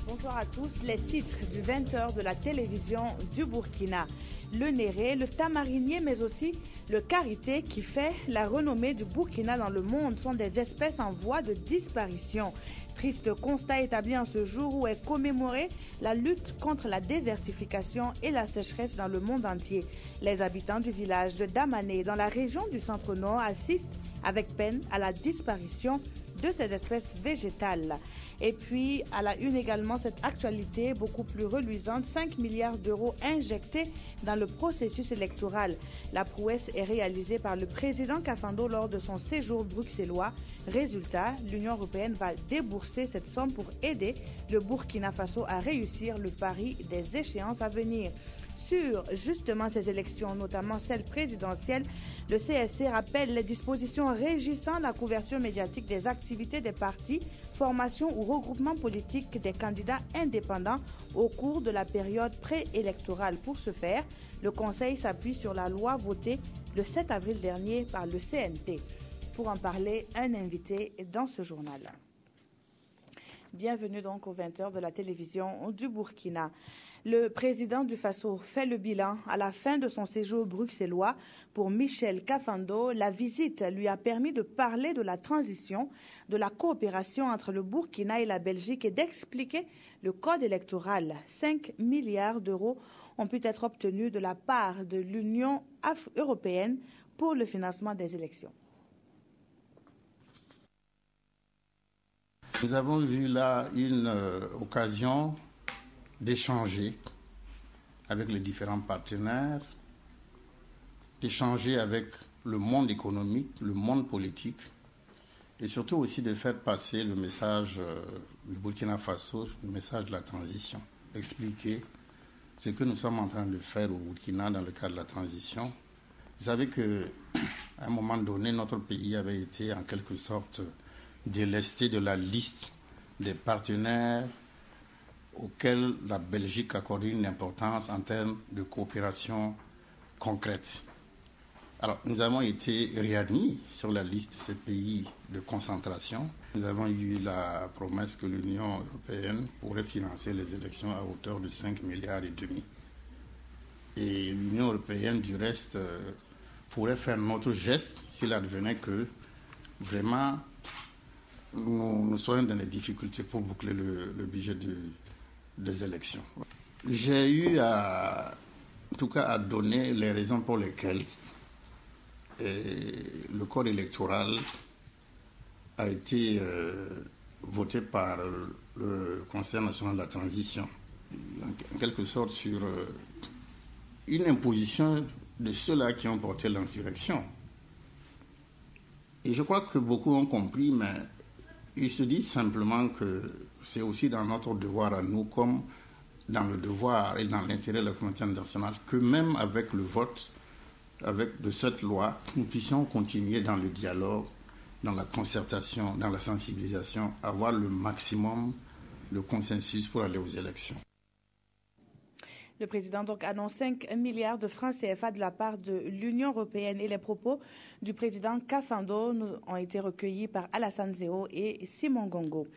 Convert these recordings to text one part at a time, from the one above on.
Bonsoir à tous. Les titres du 20h de la télévision du Burkina. Le néré, le tamarinier, mais aussi le karité qui fait la renommée du Burkina dans le monde sont des espèces en voie de disparition. Triste constat établi en ce jour où est commémorée la lutte contre la désertification et la sécheresse dans le monde entier. Les habitants du village de Damané, dans la région du centre-nord, assistent avec peine à la disparition de ces espèces végétales. Et puis, à la une également, cette actualité beaucoup plus reluisante, 5 milliards d'euros injectés dans le processus électoral. La prouesse est réalisée par le président Kafando lors de son séjour bruxellois. Résultat, l'Union européenne va débourser cette somme pour aider le Burkina Faso à réussir le pari des échéances à venir. Sur justement ces élections, notamment celles présidentielles, le CSC rappelle les dispositions régissant la couverture médiatique des activités des partis, formations ou regroupements politiques des candidats indépendants au cours de la période préélectorale. Pour ce faire, le Conseil s'appuie sur la loi votée le 7 avril dernier par le CNT. Pour en parler, un invité dans ce journal. Bienvenue donc aux 20h de la télévision du Burkina. Le président du Faso fait le bilan à la fin de son séjour bruxellois. Pour Michel Kafando, la visite lui a permis de parler de la transition, de la coopération entre le Burkina et la Belgique et d'expliquer le code électoral. 5 milliards d'euros ont pu être obtenus de la part de l'Union européenne pour le financement des élections. Nous avons vu là une occasion d'échanger avec les différents partenaires, d'échanger avec le monde économique, le monde politique, et surtout aussi de faire passer le message du Burkina Faso, le message de la transition, expliquer ce que nous sommes en train de faire au Burkina dans le cadre de la transition. Vous savez qu'à un moment donné, notre pays avait été en quelque sorte délesté de la liste des partenaires auxquels la Belgique accorde une importance en termes de coopération concrète. Alors, nous avons été réadmis sur la liste de ces pays de concentration. Nous avons eu la promesse que l'Union européenne pourrait financer les élections à hauteur de 5 milliards et demi. Et l'Union européenne, du reste, pourrait faire notre geste s'il advenait que vraiment nous soyons dans des difficultés pour boucler le budget des élections. J'ai eu en tout cas à donner les raisons pour lesquelles le code électoral a été voté par le Conseil national de la transition, en quelque sorte sur une imposition de ceux-là qui ont porté l'insurrection. Et je crois que beaucoup ont compris, mais ils se disent simplement que c'est aussi dans notre devoir à nous, comme dans le devoir et dans l'intérêt de la communauté internationale, que même avec le vote de cette loi, nous puissions continuer dans le dialogue, dans la concertation, dans la sensibilisation, avoir le maximum de consensus pour aller aux élections. Le président donc annonce 5 milliards de francs CFA de la part de l'Union européenne et les propos du président Kafando ont été recueillis par Alassane Zéo et Simon Gongo.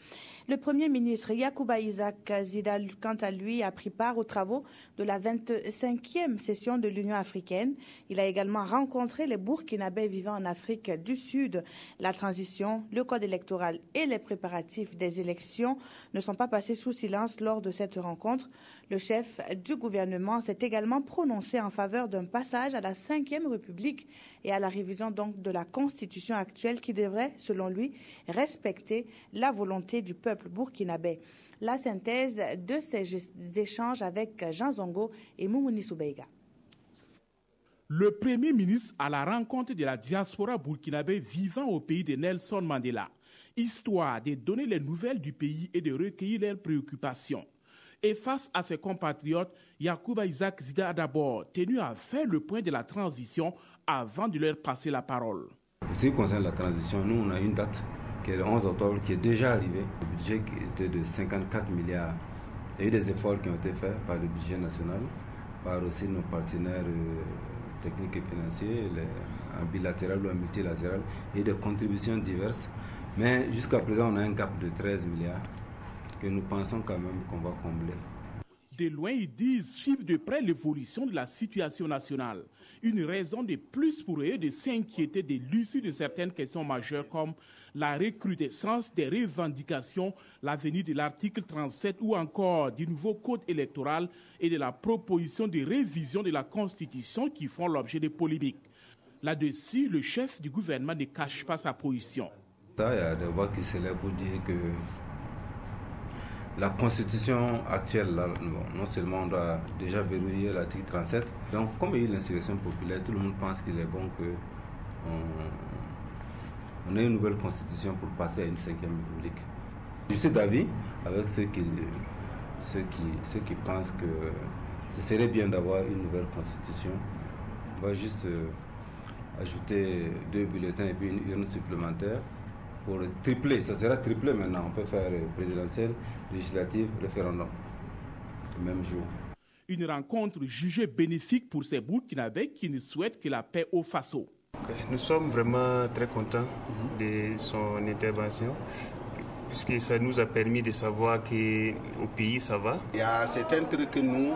Le Premier ministre Yacouba Isaac Zida, quant à lui, a pris part aux travaux de la 25e session de l'Union africaine. Il a également rencontré les Burkinabés vivant en Afrique du Sud. La transition, le code électoral et les préparatifs des élections ne sont pas passés sous silence lors de cette rencontre. Le chef du gouvernement s'est également prononcé en faveur d'un passage à la 5e République et à la révision donc de la Constitution actuelle qui devrait, selon lui, respecter la volonté du peuple burkinabé. La synthèse de ces échanges avec Jean Zongo et Moumouni Soubeiga. Le Premier ministre à la rencontre de la diaspora burkinabé vivant au pays de Nelson Mandela, histoire de donner les nouvelles du pays et de recueillir leurs préoccupations. Et face à ses compatriotes, Yacouba Isaac Zida a d'abord tenu à faire le point de la transition avant de leur passer la parole. Pour ce qui concerne la transition, nous on a une date qui est le 11 octobre qui est déjà arrivée. Le budget qui était de 54 milliards. Il y a eu des efforts qui ont été faits par le budget national, par aussi nos partenaires techniques et financiers, en bilatéral ou en multilatéral, et des contributions diverses. Mais jusqu'à présent, on a un cap de 13 milliards que nous pensons quand même qu'on va combler. De loin, ils disent suivre de près l'évolution de la situation nationale. Une raison de plus pour eux de s'inquiéter de l'issue de certaines questions majeures comme la recrudescence des revendications, l'avenir de l'article 37 ou encore du nouveau code électoral et de la proposition de révision de la Constitution qui font l'objet de polémiques. Là-dessus, le chef du gouvernement ne cache pas sa position. Il y a des voix qui s'élèvent pour dire que la constitution actuelle, là, non seulement on doit déjà verrouiller l'article 37, donc comme il y a eu l'insurrection populaire, tout le monde pense qu'il est bon qu'on ait une nouvelle constitution pour passer à une 5e république. Je suis d'avis avec ceux qui pensent que ce serait bien d'avoir une nouvelle constitution. On va juste ajouter 2 bulletins et puis une urne supplémentaire. Pour tripler, ça sera triplé maintenant. On peut faire présidentielle, législative, référendum, le même jour. Une rencontre jugée bénéfique pour ces Burkinabés qui ne souhaitent que la paix au Faso. Nous sommes vraiment très contents de son intervention, puisque ça nous a permis de savoir qu'au pays ça va. Il y a certains trucs que nous,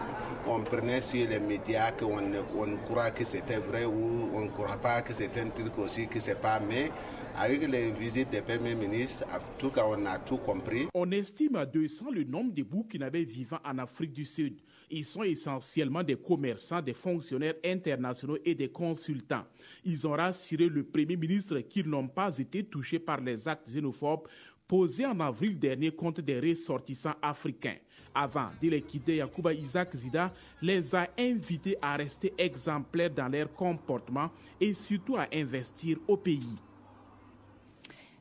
on prenait sur les médias, qu'on croit que c'était vrai ou on ne croit pas que c'est un truc aussi que c'est pas, mais avec les visites des premiers ministres, en tout cas, on a tout compris. On estime à 200 le nombre de Burkinabés vivant en Afrique du Sud. Ils sont essentiellement des commerçants, des fonctionnaires internationaux et des consultants. Ils ont rassuré le Premier ministre qu'ils n'ont pas été touchés par les actes xénophobes posés en avril dernier contre des ressortissants africains. Avant de les quitter, Yacouba Isaac Zida les a invités à rester exemplaires dans leur comportement et surtout à investir au pays.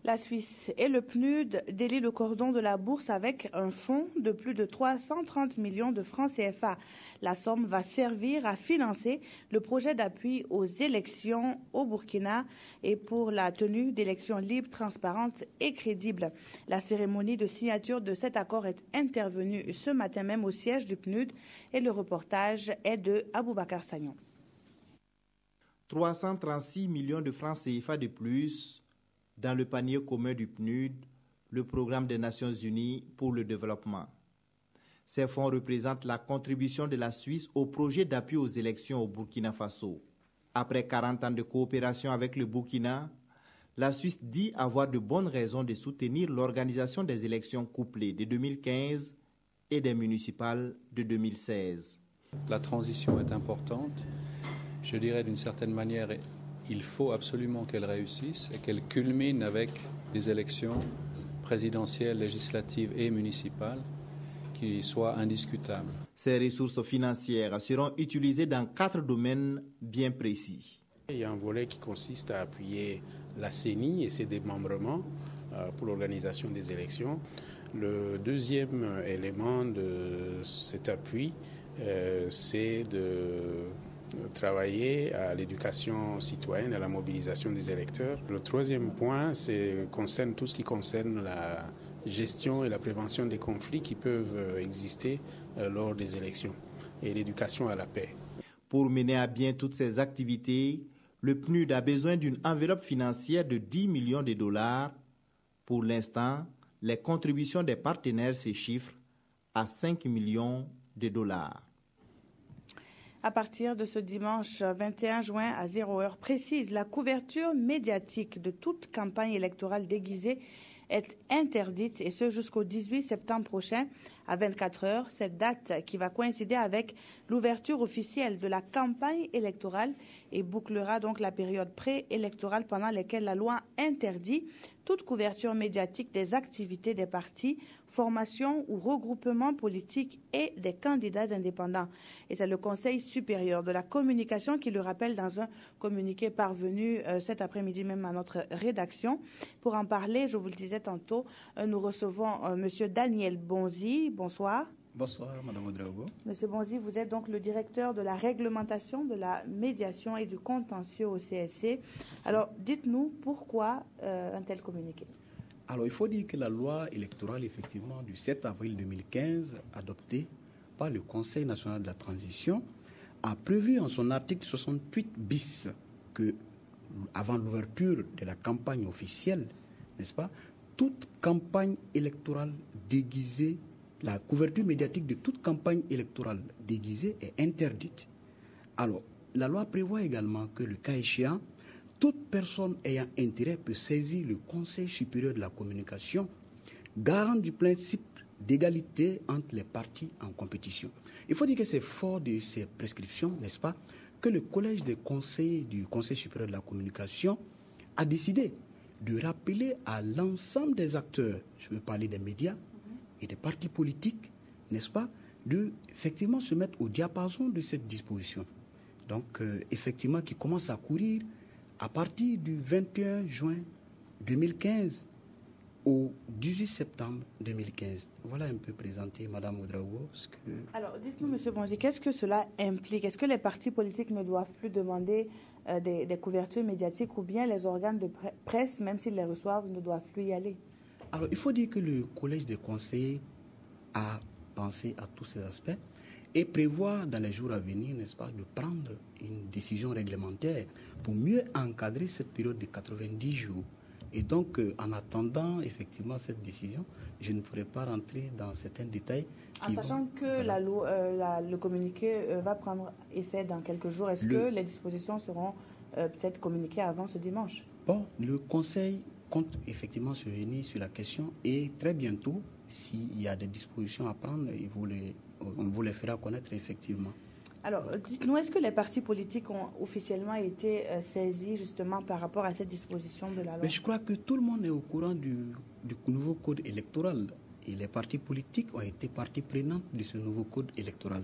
La Suisse et le PNUD délient le cordon de la bourse avec un fonds de plus de 330 millions de francs CFA. La somme va servir à financer le projet d'appui aux élections au Burkina et pour la tenue d'élections libres, transparentes et crédibles. La cérémonie de signature de cet accord est intervenue ce matin même au siège du PNUD et le reportage est de Aboubakar Sagnon. 336 millions de francs CFA de plus dans le panier commun du PNUD, le programme des Nations Unies pour le développement. Ces fonds représentent la contribution de la Suisse au projet d'appui aux élections au Burkina Faso. Après 40 ans de coopération avec le Burkina, la Suisse dit avoir de bonnes raisons de soutenir l'organisation des élections couplées de 2015 et des municipales de 2016. La transition est importante. Je dirais d'une certaine manière, il faut absolument qu'elle réussisse et qu'elle culmine avec des élections présidentielles, législatives et municipales qui soient indiscutables. Ces ressources financières seront utilisées dans 4 domaines bien précis. Il y a un volet qui consiste à appuyer la CENI et ses démembrements pour l'organisation des élections. Le deuxième élément de cet appui, c'est de travailler à l'éducation citoyenne, à la mobilisation des électeurs. Le troisième point, concerne tout ce qui concerne la gestion et la prévention des conflits qui peuvent exister lors des élections et l'éducation à la paix. Pour mener à bien toutes ces activités, le PNUD a besoin d'une enveloppe financière de 10 millions de dollars. Pour l'instant, les contributions des partenaires se chiffrent à 5 millions de dollars. À partir de ce dimanche 21 juin à 0h précise, la couverture médiatique de toute campagne électorale déguisée est interdite et ce jusqu'au 18 septembre prochain à 24 heures. Cette date qui va coïncider avec l'ouverture officielle de la campagne électorale et bouclera donc la période préélectorale pendant laquelle la loi interdit toute couverture médiatique des activités des partis, formations ou regroupements politiques et des candidats indépendants. Et c'est le Conseil supérieur de la communication qui le rappelle dans un communiqué parvenu cet après-midi même à notre rédaction. Pour en parler, je vous le disais tantôt, nous recevons M. Daniel Bonzi. Bonsoir. Bonsoir, Mme Ouedraogo. Monsieur Bonzi, vous êtes donc le directeur de la réglementation, de la médiation et du contentieux au CSC. Merci. Alors, dites-nous pourquoi un tel communiqué? Alors, il faut dire que la loi électorale, effectivement, du 7 avril 2015, adoptée par le Conseil national de la transition, a prévu en son article 68 bis que, avant l'ouverture de la campagne officielle, n'est-ce pas, toute campagne électorale déguisée, la couverture médiatique de toute campagne électorale déguisée est interdite. Alors, la loi prévoit également que le cas échéant, toute personne ayant intérêt peut saisir le Conseil supérieur de la communication, garant du principe d'égalité entre les partis en compétition. Il faut dire que c'est fort de ces prescriptions, n'est-ce pas, que le collège des conseillers du Conseil supérieur de la communication a décidé de rappeler à l'ensemble des acteurs, je veux parler des médias et des partis politiques, n'est-ce pas, de effectivement se mettre au diapason de cette disposition. Donc, effectivement, qui commence à courir à partir du 21 juin 2015 au 18 septembre 2015. Voilà un peu présenté, Madame Ouedraogo. Alors, dites-nous, M. Bonzi, qu'est-ce que cela implique? Est-ce que les partis politiques ne doivent plus demander des couvertures médiatiques ou bien les organes de presse, même s'ils les reçoivent, ne doivent plus y aller? Alors, il faut dire que le Collège des conseillers a pensé à tous ces aspects et prévoit dans les jours à venir, n'est-ce pas, de prendre une décision réglementaire pour mieux encadrer cette période de 90 jours. Et donc, en attendant effectivement cette décision, je ne pourrais pas rentrer dans certains détails. En sachant que le communiqué va prendre effet dans quelques jours, est-ce que les dispositions seront peut-être communiquées avant ce dimanche? Bon, le Conseil compte effectivement se réunir sur la question et très bientôt, s'il y a des dispositions à prendre, on vous les fera connaître effectivement. Alors, dites-nous, est-ce que les partis politiques ont officiellement été saisis justement par rapport à cette disposition de la loi? Mais je crois que tout le monde est au courant du nouveau code électoral et les partis politiques ont été partie prenante de ce nouveau code électoral.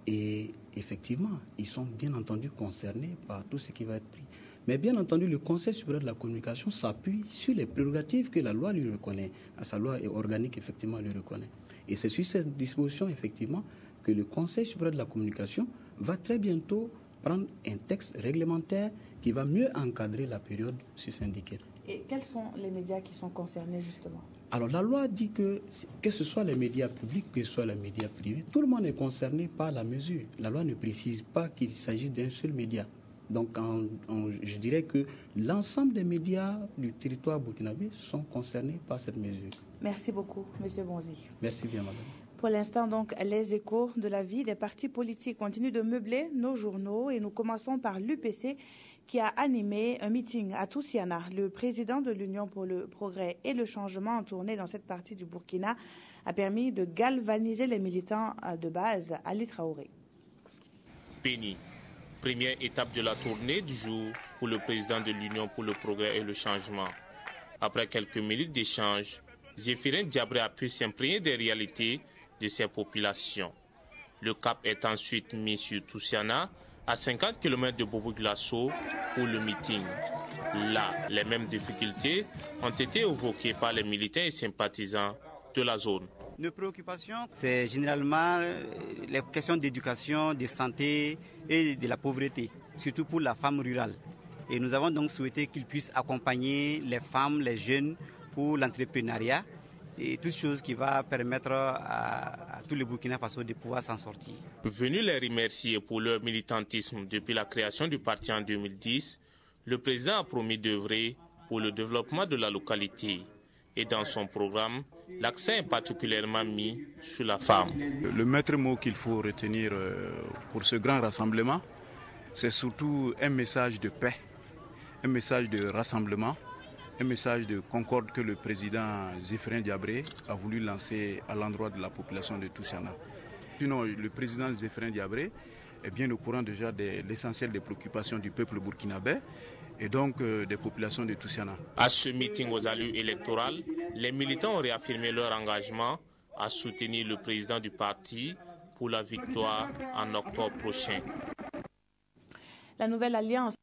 Et effectivement, ils sont bien entendu concernés par tout ce qui va être pris. Mais bien entendu, le Conseil supérieur de la communication s'appuie sur les prérogatives que la loi lui reconnaît. Sa loi organique, effectivement, lui reconnaît. Et c'est sur cette disposition, effectivement, que le Conseil supérieur de la communication va très bientôt prendre un texte réglementaire qui va mieux encadrer la période susyndiquée. Et quels sont les médias qui sont concernés, justement? Alors, la loi dit que ce soit les médias publics, que ce soit les médias privés, tout le monde est concerné par la mesure. La loi ne précise pas qu'il s'agit d'un seul média. Donc, je dirais que l'ensemble des médias du territoire burkinabé sont concernés par cette mesure. Merci beaucoup, M. Bonzi. Merci bien, madame. Pour l'instant, donc, les échos de la vie des partis politiques continuent de meubler nos journaux et nous commençons par l'UPC qui a animé un meeting à Toussiana. Le président de l'Union pour le progrès et le changement en tournée dans cette partie du Burkina a permis de galvaniser les militants de base, Ali Traoré. Béni, première étape de la tournée du jour pour le président de l'Union pour le progrès et le changement. Après quelques minutes d'échange, Zéphirin Diabré a pu s'imprégner des réalités de ces populations. Le cap est ensuite mis sur Toussiana, à 50 km de Bobo-Glasso, pour le meeting. Là, les mêmes difficultés ont été évoquées par les militants et sympathisants de la zone. Nos préoccupations, c'est généralement les questions d'éducation, de santé et de la pauvreté, surtout pour la femme rurale. Et nous avons donc souhaité qu'ils puissent accompagner les femmes, les jeunes pour l'entrepreneuriat et toutes choses qui vont permettre à tous les Burkina Faso de pouvoir s'en sortir. Venu les remercier pour leur militantisme depuis la création du parti en 2010, le président a promis d'œuvrer pour le développement de la localité. Et dans son programme, l'accent est particulièrement mis sur la femme. Le maître mot qu'il faut retenir pour ce grand rassemblement, c'est surtout un message de paix, un message de rassemblement, un message de concorde que le président Zéphirin Diabré a voulu lancer à l'endroit de la population de Toussiana. Sinon, le président Zéphirin Diabré est bien au courant déjà de l'essentiel des préoccupations du peuple burkinabé et donc des populations de Toussiana. À ce meeting aux allures électorales, les militants ont réaffirmé leur engagement à soutenir le président du parti pour la victoire en octobre prochain. La nouvelle alliance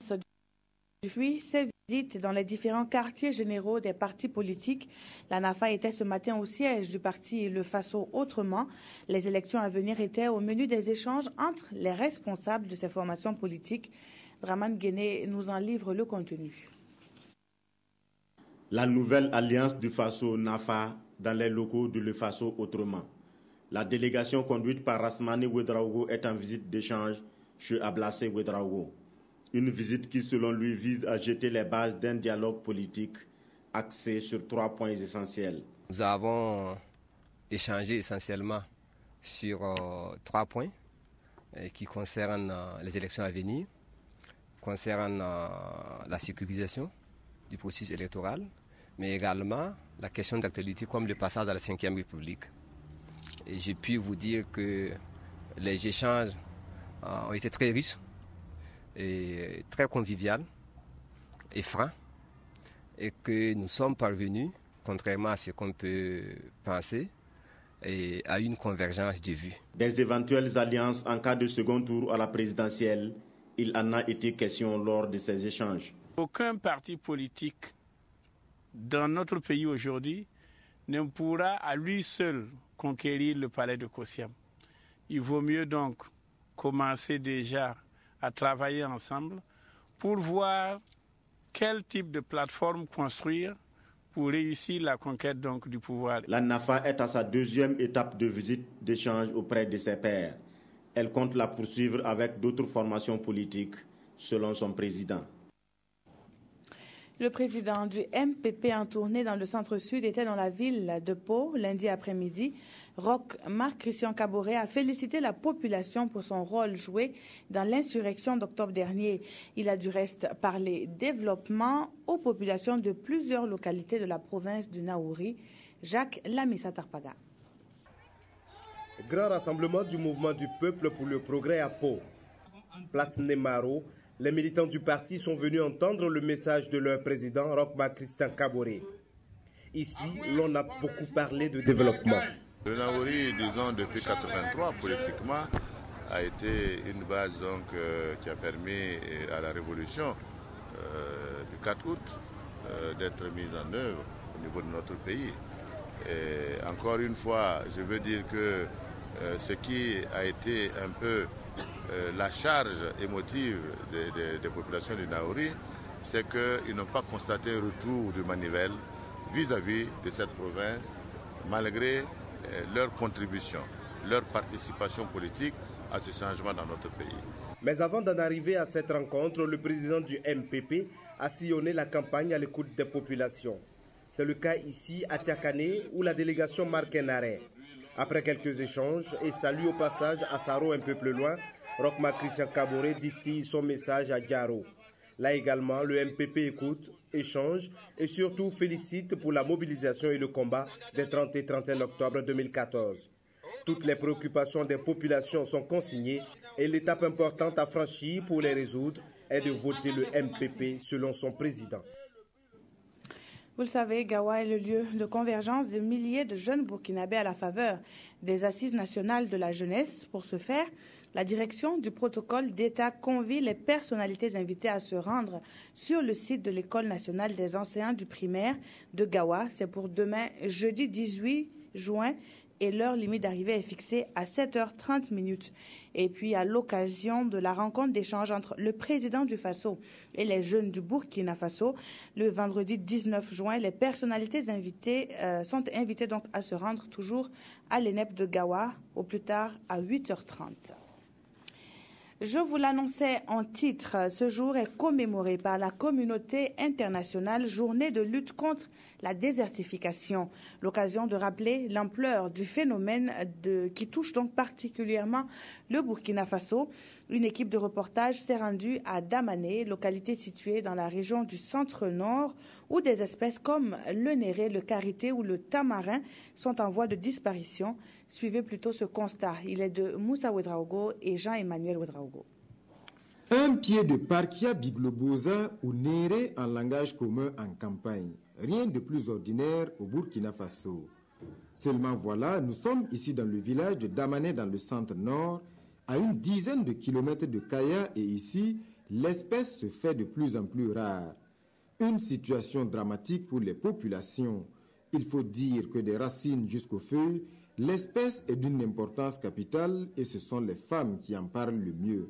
puis ses visites dans les différents quartiers généraux des partis politiques. La NAFA était ce matin au siège du parti Le Faso Autrement. Les élections à venir étaient au menu des échanges entre les responsables de ces formations politiques. Draman Guéné nous en livre le contenu. La nouvelle alliance du Faso NAFA dans les locaux de Le Faso Autrement. La délégation conduite par Rasmani Ouedraogo est en visite d'échange chez Ablassé Ouedraogo. Une visite qui, selon lui, vise à jeter les bases d'un dialogue politique axé sur 3 points essentiels. Nous avons échangé essentiellement sur 3 points qui concernent les élections à venir, concernent la sécurisation du processus électoral, mais également la question d'actualité comme le passage à la 5e République. Et j'ai pu vous dire que les échanges ont été très riches et très conviviaux et francs, et que nous sommes parvenus, contrairement à ce qu'on peut penser, et à une convergence de vues. Des éventuelles alliances en cas de second tour à la présidentielle, il en a été question lors de ces échanges. Aucun parti politique dans notre pays aujourd'hui ne pourra à lui seul conquérir le palais de Kosiam. Il vaut mieux donc commencer déjà à travailler ensemble pour voir quel type de plateforme construire pour réussir la conquête donc du pouvoir. La NAFA est à sa 2e étape de visite d'échange auprès de ses pairs. Elle compte la poursuivre avec d'autres formations politiques, selon son président. Le président du MPP en tournée dans le centre-sud était dans la ville de Pau lundi après-midi. Marc-Christian Kaboré a félicité la population pour son rôle joué dans l'insurrection d'octobre dernier. Il a du reste parlé développement aux populations de plusieurs localités de la province du Naouri. Jacques Lamissa Tarpaga. Grand rassemblement du mouvement du peuple pour le progrès à Pau. Place Nemaro, les militants du parti sont venus entendre le message de leur président, Marc-Christian Kaboré. Ici, l'on a beaucoup parlé de développement. Le Naouri, disons, depuis 1983, politiquement, a été une base donc, qui a permis à la révolution du 4 août d'être mise en œuvre au niveau de notre pays. Et encore une fois, je veux dire que ce qui a été un peu la charge émotive des populations du Naouri, c'est qu'ils n'ont pas constaté un retour de manivelle vis-à-vis de cette province, malgré leur contribution, leur participation politique à ce changement dans notre pays. Mais avant d'en arriver à cette rencontre, le président du MPP a sillonné la campagne à l'écoute des populations. C'est le cas ici à Tiakane où la délégation marque un arrêt. Après quelques échanges et salue au passage à Saro un peu plus loin, Marc-Christian Kaboré distille son message à Diaro. Là également, le MPP écoute, échange et surtout félicite pour la mobilisation et le combat des 30 et 31 octobre 2014. Toutes les préoccupations des populations sont consignées et l'étape importante à franchir pour les résoudre est de voter le MPP selon son président. Vous le savez, Gawa est le lieu de convergence de milliers de jeunes burkinabés à la faveur des Assises nationales de la jeunesse. Pour ce faire, la direction du protocole d'État convie les personnalités invitées à se rendre sur le site de l'École nationale des enseignants du primaire de Gawa. C'est pour demain, jeudi 18 juin, et l'heure limite d'arrivée est fixée à 7h30. Et puis, à l'occasion de la rencontre d'échange entre le président du Faso et les jeunes du Burkina Faso, le vendredi 19 juin, les personnalités invitées sont invitées donc à se rendre toujours à l'ENEP de Gawa, au plus tard à 8h30. Je vous l'annonçais en titre, ce jour est commémoré par la communauté internationale, journée de lutte contre la désertification. L'occasion de rappeler l'ampleur du phénomène qui touche donc particulièrement le Burkina Faso. Une équipe de reportage s'est rendue à Damané, localité située dans la région du centre-nord, où des espèces comme le néré, le karité ou le tamarin sont en voie de disparition. Suivez plutôt ce constat. Il est de Moussa Ouedraogo et Jean-Emmanuel Ouedraogo. Un pied de Parkia biglobosa ou néré en langage commun en campagne. Rien de plus ordinaire au Burkina Faso. Seulement voilà, nous sommes ici dans le village de Damané dans le centre-nord, à une dizaine de kilomètres de Kaya, et ici, l'espèce se fait de plus en plus rare. Une situation dramatique pour les populations. Il faut dire que des racines jusqu'aux feuilles, l'espèce est d'une importance capitale et ce sont les femmes qui en parlent le mieux.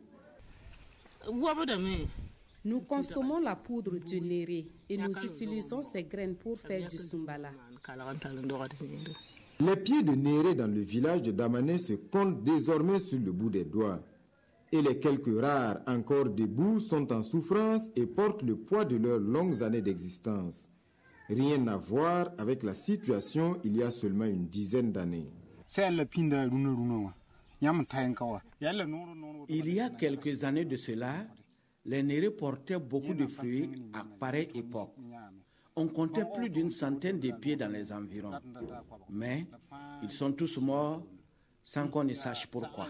Nous consommons la poudre du néré et nous utilisons ces graines pour faire du sumbala. Les pieds de néré dans le village de Damané se comptent désormais sur le bout des doigts. Et les quelques rares encore debout sont en souffrance et portent le poids de leurs longues années d'existence. Rien à voir avec la situation il y a seulement une dizaine d'années. Il y a quelques années de cela, les Néré portaient beaucoup de fruits à pareille époque. On comptait plus d'une centaine de pieds dans les environs. Mais ils sont tous morts sans qu'on ne sache pourquoi.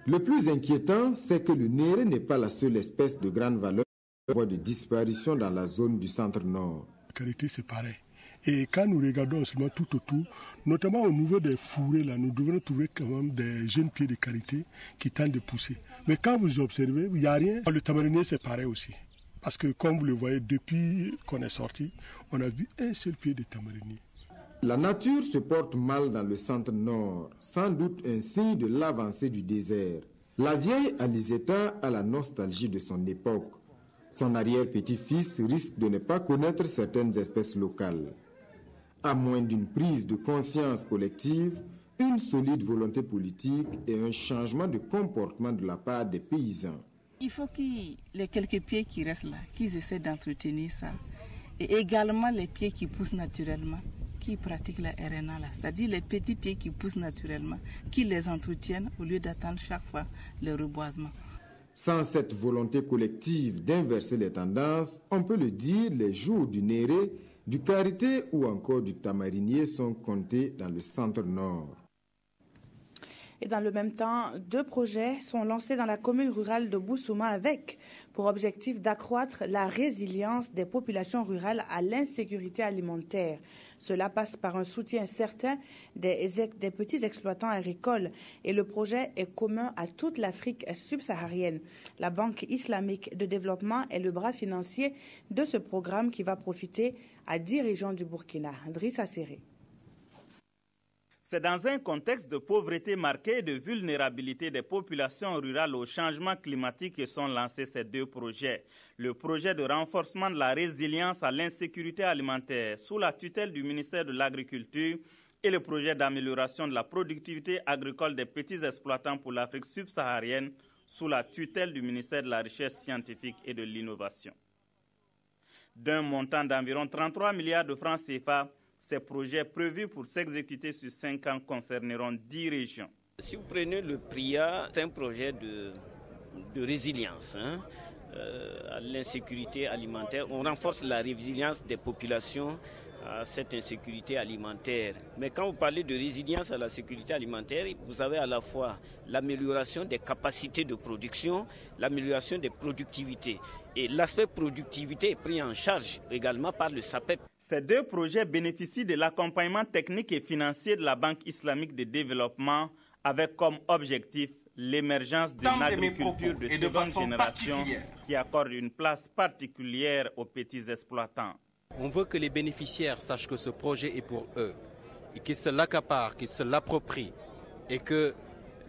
Le plus inquiétant, c'est que le néré n'est pas la seule espèce de grande valeur en voie de disparition dans la zone du centre-nord. La qualité, c'est pareil. Et quand nous regardons seulement tout autour, notamment au niveau des fourrés, là, nous devons trouver quand même des jeunes pieds de qualité qui tentent de pousser. Mais quand vous observez, il n'y a rien. Le tamarinier, c'est pareil aussi. Parce que comme vous le voyez, depuis qu'on est sorti, on a vu un seul pied de tamarinier. La nature se porte mal dans le centre-nord, sans doute un signe de l'avancée du désert. La vieille Alizeta a la nostalgie de son époque. Son arrière-petit-fils risque de ne pas connaître certaines espèces locales. À moins d'une prise de conscience collective, une solide volonté politique et un changement de comportement de la part des paysans. Il faut que les quelques pieds qui restent là, qu'ils essaient d'entretenir ça. Et également les pieds qui poussent naturellement, qui pratiquent la RNA là, c'est-à-dire les petits pieds qui poussent naturellement, qui les entretiennent au lieu d'attendre chaque fois le reboisement. Sans cette volonté collective d'inverser les tendances, on peut le dire, les jours du néré, du karité ou encore du tamarinier sont comptés dans le centre-nord. Et dans le même temps, 2 projets sont lancés dans la commune rurale de Boussouma avec pour objectif d'accroître la résilience des populations rurales à l'insécurité alimentaire. Cela passe par un soutien certain des petits exploitants agricoles et le projet est commun à toute l'Afrique subsaharienne. La Banque islamique de développement est le bras financier de ce programme qui va profiter à 10 régions du Burkina. Drissa Serré. C'est dans un contexte de pauvreté marqué et de vulnérabilité des populations rurales au changement climatique que sont lancés ces 2 projets. Le projet de renforcement de la résilience à l'insécurité alimentaire sous la tutelle du ministère de l'Agriculture et le projet d'amélioration de la productivité agricole des petits exploitants pour l'Afrique subsaharienne sous la tutelle du ministère de la Richesse scientifique et de l'Innovation. D'un montant d'environ 33 milliards de francs CFA, ces projets prévus pour s'exécuter sur 5 ans concerneront 10 régions. Si vous prenez le PRIA, c'est un projet de résilience à l'insécurité alimentaire. On renforce la résilience des populations à cette insécurité alimentaire. Mais quand vous parlez de résilience à la sécurité alimentaire, vous avez à la fois l'amélioration des capacités de production, l'amélioration des productivités. Et l'aspect productivité est pris en charge également par le SAPEP. Ces 2 projets bénéficient de l'accompagnement technique et financier de la Banque islamique de développement avec comme objectif l'émergence d'une agriculture de seconde génération qui accorde une place particulière aux petits exploitants. On veut que les bénéficiaires sachent que ce projet est pour eux et qu'ils se l'accaparent, qu'ils se l'approprient et que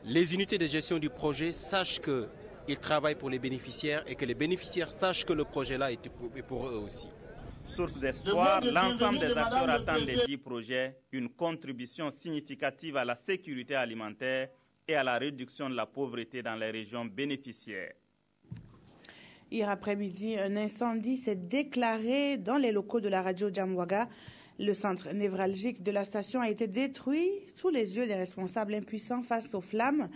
les unités de gestion du projet sachent qu'ils travaillent pour les bénéficiaires et que les bénéficiaires sachent que le projet-là est pour eux aussi. Source d'espoir, l'ensemble des acteurs attendent des 10 projets une contribution significative à la sécurité alimentaire et à la réduction de la pauvreté dans les régions bénéficiaires. Hier après-midi, un incendie s'est déclaré dans les locaux de la radio Djamwaga. Le centre névralgique de la station a été détruit sous les yeux des responsables impuissants face aux flammes.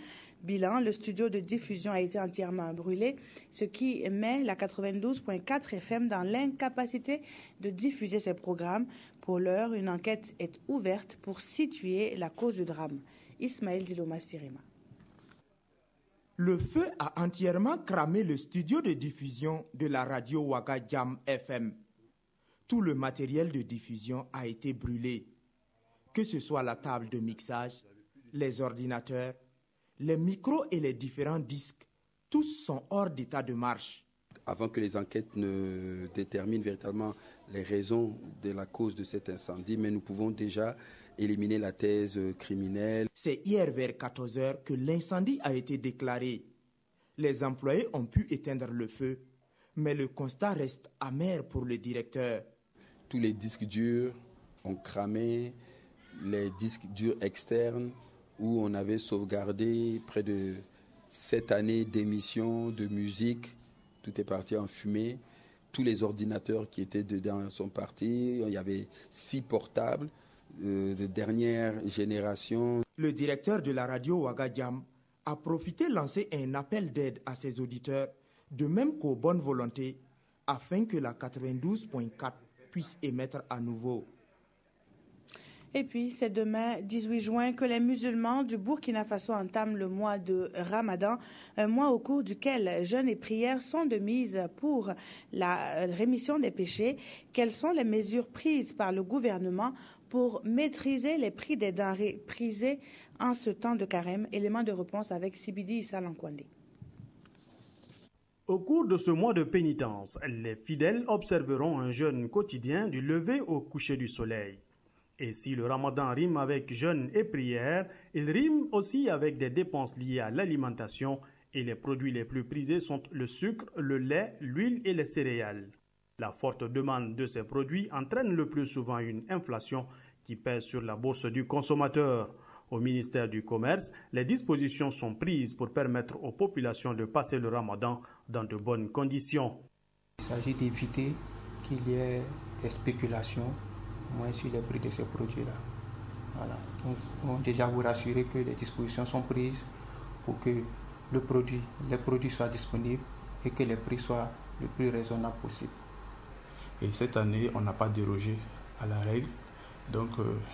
Bilan, le studio de diffusion a été entièrement brûlé, ce qui met la 92.4 FM dans l'incapacité de diffuser ses programmes. Pour l'heure, une enquête est ouverte pour situer la cause du drame. Ismaël Diloma Sirima. Le feu a entièrement cramé le studio de diffusion de la radio Ouaga Jam FM. Tout le matériel de diffusion a été brûlé, que ce soit la table de mixage, les ordinateurs, les micros et les différents disques, tous sont hors d'état de marche. Avant que les enquêtes ne déterminent véritablement les raisons de la cause de cet incendie, mais nous pouvons déjà éliminer la thèse criminelle. C'est hier vers 14 h que l'incendie a été déclaré. Les employés ont pu éteindre le feu, mais le constat reste amer pour le directeur. Tous les disques durs ont cramé, les disques durs externes, où on avait sauvegardé près de 7 années d'émissions de musique, tout est parti en fumée. Tous les ordinateurs qui étaient dedans sont partis. Il y avait 6 portables de dernière génération. Le directeur de la radio Ouaga Jam a profité de lancer un appel d'aide à ses auditeurs, de même qu'aux bonnes volontés, afin que la 92.4 puisse émettre à nouveau. Et puis, c'est demain, 18 juin, que les musulmans du Burkina Faso entament le mois de Ramadan, un mois au cours duquel jeûne et prières sont de mise pour la rémission des péchés. Quelles sont les mesures prises par le gouvernement pour maîtriser les prix des denrées prisées en ce temps de carême? Élément de réponse avec Sibidi Issa Lankwande. Au cours de ce mois de pénitence, les fidèles observeront un jeûne quotidien du lever au coucher du soleil. Et si le ramadan rime avec jeûne et prière, il rime aussi avec des dépenses liées à l'alimentation et les produits les plus prisés sont le sucre, le lait, l'huile et les céréales. La forte demande de ces produits entraîne le plus souvent une inflation qui pèse sur la bourse du consommateur. Au ministère du Commerce, les dispositions sont prises pour permettre aux populations de passer le ramadan dans de bonnes conditions. Il s'agit d'éviter qu'il y ait des spéculations moins sur les prix de ces produits-là. Voilà. Donc, déjà vous rassurer que les dispositions sont prises pour que les produits soient disponibles et que les prix soient le plus raisonnables possible. Et cette année, on n'a pas dérogé à la règle. Donc,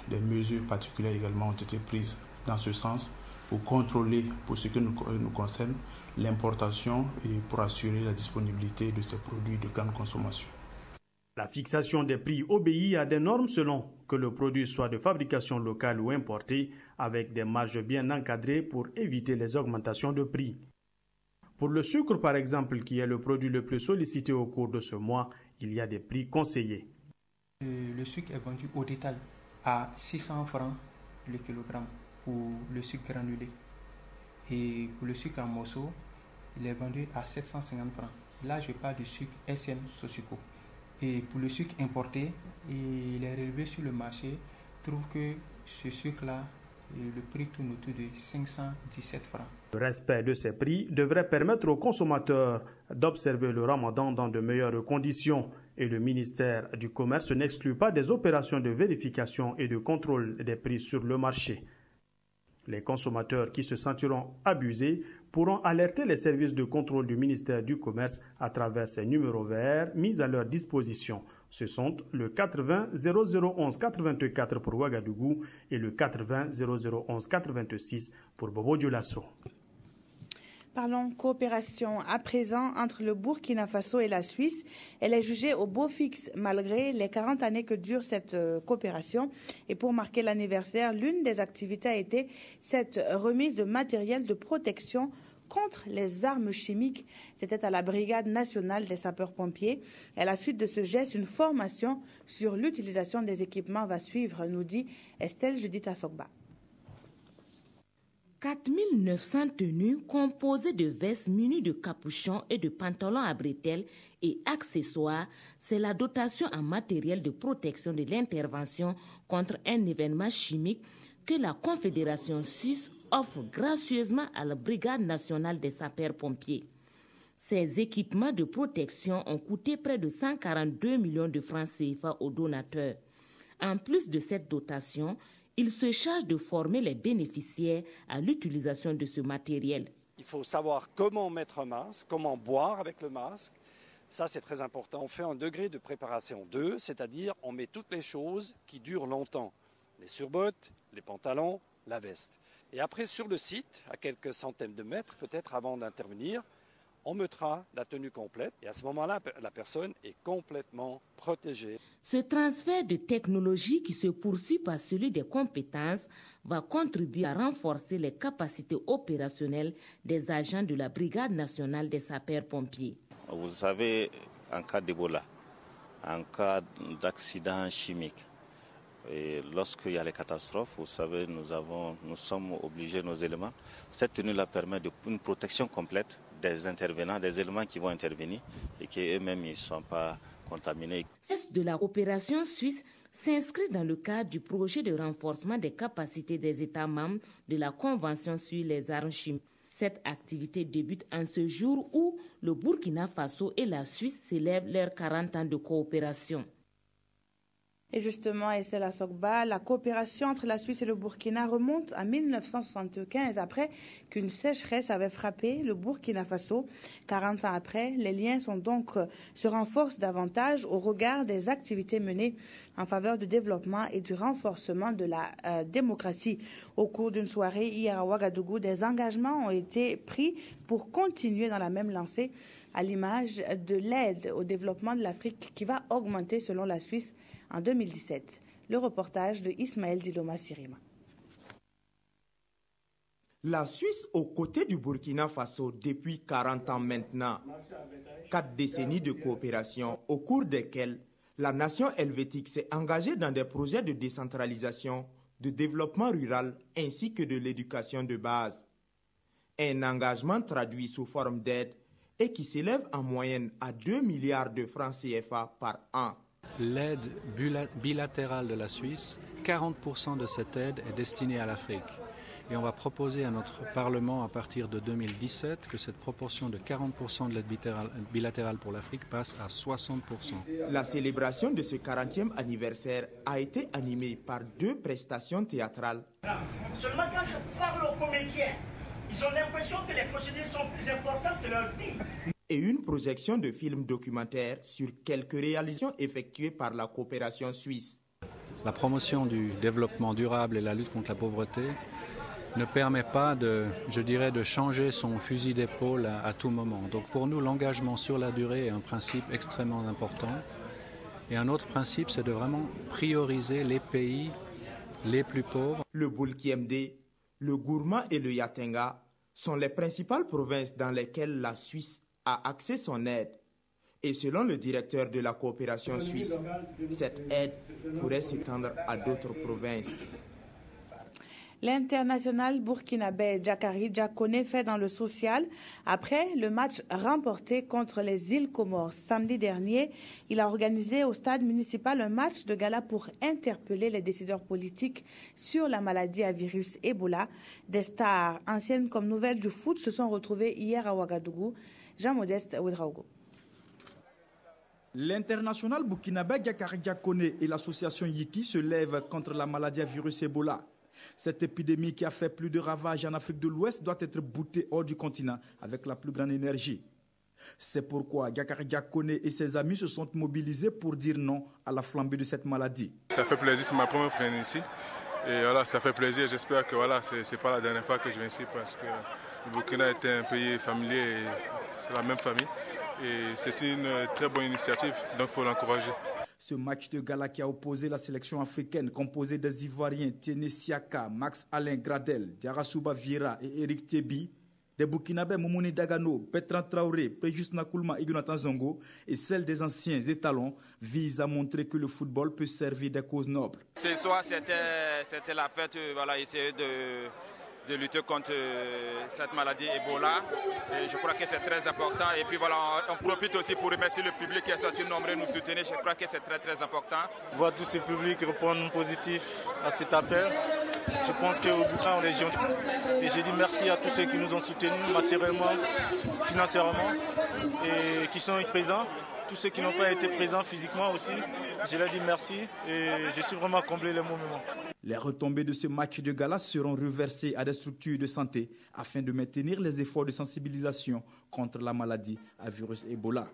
des mesures particulières également ont été prises dans ce sens pour contrôler, pour ce qui nous concerne, l'importation et pour assurer la disponibilité de ces produits de grande consommation. La fixation des prix obéit à des normes selon que le produit soit de fabrication locale ou importé, avec des marges bien encadrées pour éviter les augmentations de prix. Pour le sucre, par exemple, qui est le produit le plus sollicité au cours de ce mois, il y a des prix conseillés. Le sucre est vendu au détail à 600 francs le kilogramme pour le sucre granulé. Et pour le sucre en morceaux, il est vendu à 750 francs. Là, je parle du sucre SM Sosuco. Et pour le sucre importé, il est relevé sur le marché, trouve que ce sucre-là, le prix tourne autour de 517 francs. Le respect de ces prix devrait permettre aux consommateurs d'observer le ramadan dans de meilleures conditions. Et le ministère du Commerce n'exclut pas des opérations de vérification et de contrôle des prix sur le marché. Les consommateurs qui se sentiront abusés pourront alerter les services de contrôle du ministère du Commerce à travers ces numéros verts mis à leur disposition. Ce sont le 80 0011 84 pour Ouagadougou et le 80 0011 86 pour Bobo Dioulasso. Parlons coopération à présent entre le Burkina Faso et la Suisse. Elle est jugée au beau fixe malgré les 40 années que dure cette coopération. Et pour marquer l'anniversaire, l'une des activités a été cette remise de matériel de protection contre les armes chimiques. C'était à la Brigade nationale des sapeurs-pompiers. Et à la suite de ce geste, une formation sur l'utilisation des équipements va suivre, nous dit Estelle Judith Assogba. 4900 tenues composées de vestes munies de capuchons et de pantalons à bretelles et accessoires, c'est la dotation en matériel de protection de l'intervention contre un événement chimique que la Confédération suisse offre gracieusement à la Brigade nationale des sapeurs-pompiers. Ces équipements de protection ont coûté près de 142 millions de francs CFA aux donateurs. En plus de cette dotation, il se charge de former les bénéficiaires à l'utilisation de ce matériel. Il faut savoir comment mettre un masque, comment boire avec le masque. Ça, c'est très important. On fait un degré de préparation 2, c'est-à-dire on met toutes les choses qui durent longtemps. Les surbottes, les pantalons, la veste. Et après, sur le site, à quelques centaines de mètres, peut-être avant d'intervenir, on mettra la tenue complète et à ce moment-là, la personne est complètement protégée. Ce transfert de technologie qui se poursuit par celui des compétences va contribuer à renforcer les capacités opérationnelles des agents de la Brigade nationale des sapeurs-pompiers. Vous savez, en cas d'Ebola, en cas d'accident chimique, et lorsqu'il y a les catastrophes, vous savez, nous sommes obligés, nos éléments. Cette tenue-là permet une protection complète des intervenants, des éléments qui vont intervenir et qui eux-mêmes ne sont pas contaminés. De la coopération suisse s'inscrit dans le cadre du projet de renforcement des capacités des États membres de la Convention sur les armes chimiques. Cette activité débute en ce jour où le Burkina Faso et la Suisse célèbrent leurs 40 ans de coopération. Et justement, Estella Sogba, la coopération entre la Suisse et le Burkina remonte à 1975, après qu'une sécheresse avait frappé le Burkina Faso. 40 ans après, les liens se renforcent davantage au regard des activités menées en faveur du développement et du renforcement de la démocratie. Au cours d'une soirée hier à Ouagadougou, des engagements ont été pris pour continuer dans la même lancée, à l'image de l'aide au développement de l'Afrique qui va augmenter selon la Suisse en 2017. Le reportage de Ismaël Diloma Sirima. La Suisse aux côtés du Burkina Faso depuis 40 ans maintenant. 4 décennies de coopération au cours desquelles la nation helvétique s'est engagée dans des projets de décentralisation, de développement rural ainsi que de l'éducation de base. Un engagement traduit sous forme d'aide et qui s'élève en moyenne à 2 milliards de francs CFA par an. L'aide bilatérale de la Suisse, 40% de cette aide est destinée à l'Afrique. Et on va proposer à notre Parlement à partir de 2017 que cette proportion de 40% de l'aide bilatérale pour l'Afrique passe à 60%. La célébration de ce 40e anniversaire a été animée par 2 prestations théâtrales. Seulement quand je parle aux comédiens, ils ont l'impression que les procédures sont plus importantes que leur vie. Et une projection de films documentaires sur quelques réalisations effectuées par la coopération suisse. La promotion du développement durable et la lutte contre la pauvreté ne permet pas de changer son fusil d'épaule à tout moment. Donc pour nous, l'engagement sur la durée est un principe extrêmement important. Et un autre principe, c'est de vraiment prioriser les pays les plus pauvres. Le Boulkiemde, le Gourma et le Yatenga sont les principales provinces dans lesquelles la Suisse a axé son aide. Et selon le directeur de la coopération suisse, cette aide pourrait s'étendre à d'autres provinces. L'international burkinabé Djakari Diakone fait dans le social. Après le match remporté contre les îles Comores samedi dernier, il a organisé au stade municipal un match de gala pour interpeller les décideurs politiques sur la maladie à virus Ebola. Des stars anciennes comme nouvelles du foot se sont retrouvées hier à Ouagadougou. Jean-Modeste Ouedraogo. L'international burkinabé Djakari Diakone et l'association Yiki se lèvent contre la maladie à virus Ebola. Cette épidémie qui a fait plus de ravages en Afrique de l'Ouest doit être boutée hors du continent avec la plus grande énergie. C'est pourquoi Djakari Diakone et ses amis se sont mobilisés pour dire non à la flambée de cette maladie. Ça fait plaisir, c'est ma première fois ici. Et voilà, ça fait plaisir. J'espère que voilà, c'est pas la dernière fois que je viens ici parce que le Burkina était un pays familier et c'est la même famille. Et c'est une très bonne initiative, donc il faut l'encourager. Ce match de gala qui a opposé la sélection africaine composée des Ivoiriens Téné Siaka, Max Alain Gradel, Diarasouba Vieira et Eric Tebi, des Burkinabés Moumouni Dagano, Bertrand Traoré, Préjus Nakoulma et Jonathan Zongo, et celle des anciens étalons, vise à montrer que le football peut servir des causes nobles. Ce soir, c'était la fête, voilà, essayer de lutter contre cette maladie Ebola. Et je crois que c'est très important. Et puis voilà, on profite aussi pour remercier le public qui est sorti nombreux nous soutenir. Je crois que c'est très très important. Voir tous ces publics répondre positif à cet appel. Je pense qu'au Burkina, on est gentil. Et j'ai dit merci à tous ceux qui nous ont soutenus matériellement, financièrement et qui sont présents. Tous ceux qui n'ont pas été présents physiquement aussi, je leur dis merci et je suis vraiment comblé les mots me manquent. Les retombées de ce match de gala seront reversées à des structures de santé afin de maintenir les efforts de sensibilisation contre la maladie à virus Ebola.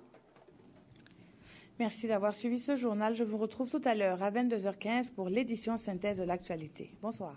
Merci d'avoir suivi ce journal. Je vous retrouve tout à l'heure à 22h15 pour l'édition synthèse de l'actualité. Bonsoir.